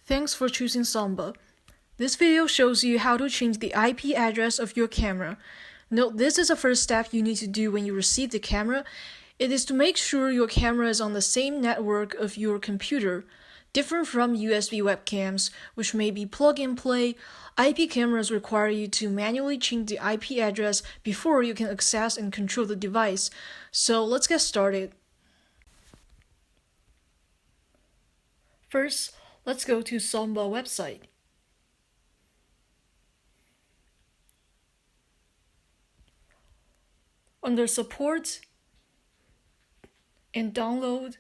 Thanks for choosing Samba. This video shows you how to change the IP address of your camera. Note this is the first step you need to do when you receive the camera. It is to make sure your camera is on the same network of your computer. Different from USB webcams, which may be plug and play, IP cameras require you to manually change the IP address before you can access and control the device. So let's get started. First, let's go to Samba website. Under Support and Download,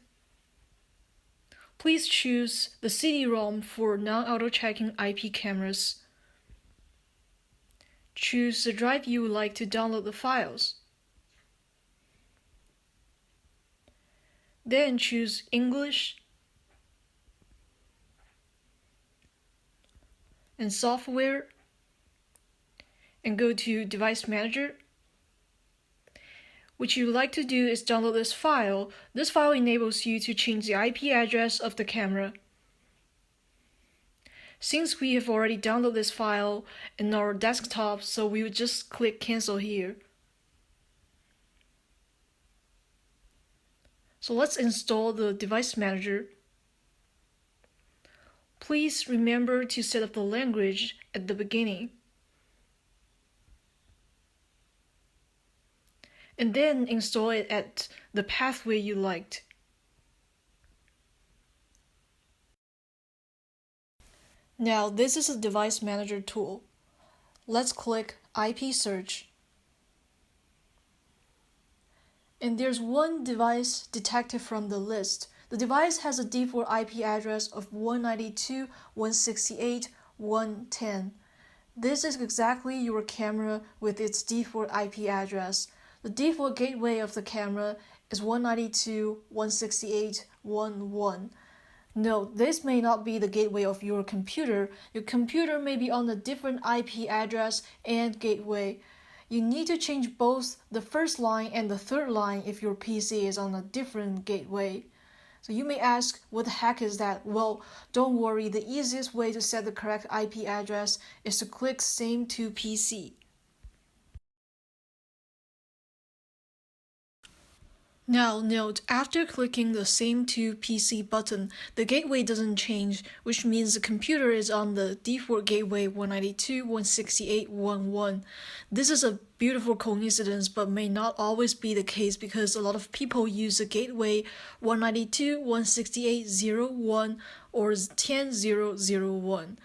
please choose the CD-ROM for non-auto-checking IP cameras. Choose the drive you would like to download the files. Then choose English and Software and go to Device Manager. What you would like to do is download this file. This file enables you to change the IP address of the camera. Since we have already downloaded this file in our desktop, so we would just click Cancel here. So let's install the Device Manager. Please remember to set up the language at the beginning. And then install it at the pathway you liked. Now this is a Device Manager tool. Let's click IP Search. And there's one device detected from the list. The device has a default IP address of 192.168.110. This is exactly your camera with its default IP address. The default gateway of the camera is 192.168.1.1. Note, this may not be the gateway of your computer. Your computer may be on a different IP address and gateway. You need to change both the first line and the third line if your PC is on a different gateway. So you may ask, what the heck is that? Well, don't worry, the easiest way to set the correct IP address is to click Same to PC. Now note, after clicking the Same to PC button, the gateway doesn't change, which means the computer is on the default gateway 192.168.1.1. This is a beautiful coincidence, but may not always be the case because a lot of people use the gateway 192.168.0.1 or 10.0.0.1.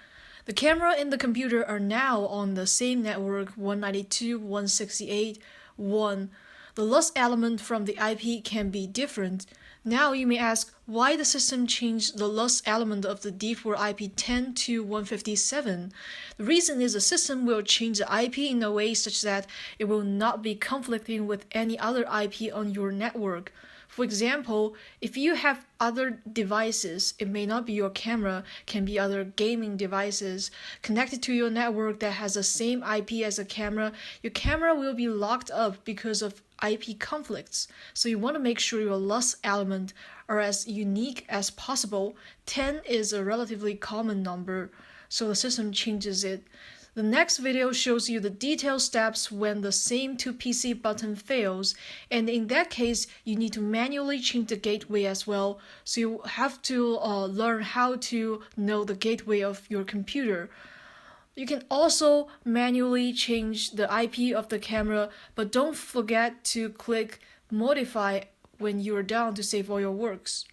The camera and the computer are now on the same network 192.168.1. The lost element from the IP can be different. Now you may ask why the system changed the lost element of the default IP 10 to 157. The reason is the system will change the IP in a way such that it will not be conflicting with any other IP on your network. For example, if you have other devices, it may not be your camera, can be other gaming devices connected to your network that has the same IP as a camera, your camera will be locked up because of IP conflicts. So you want to make sure your lost element are as unique as possible. 10 is a relatively common number, so the system changes it. The next video shows you the detailed steps when the Same to PC button fails, and in that case, you need to manually change the gateway as well, so you have to learn how to know the gateway of your computer. You can also manually change the IP of the camera, but don't forget to click Modify when you're done to save all your works.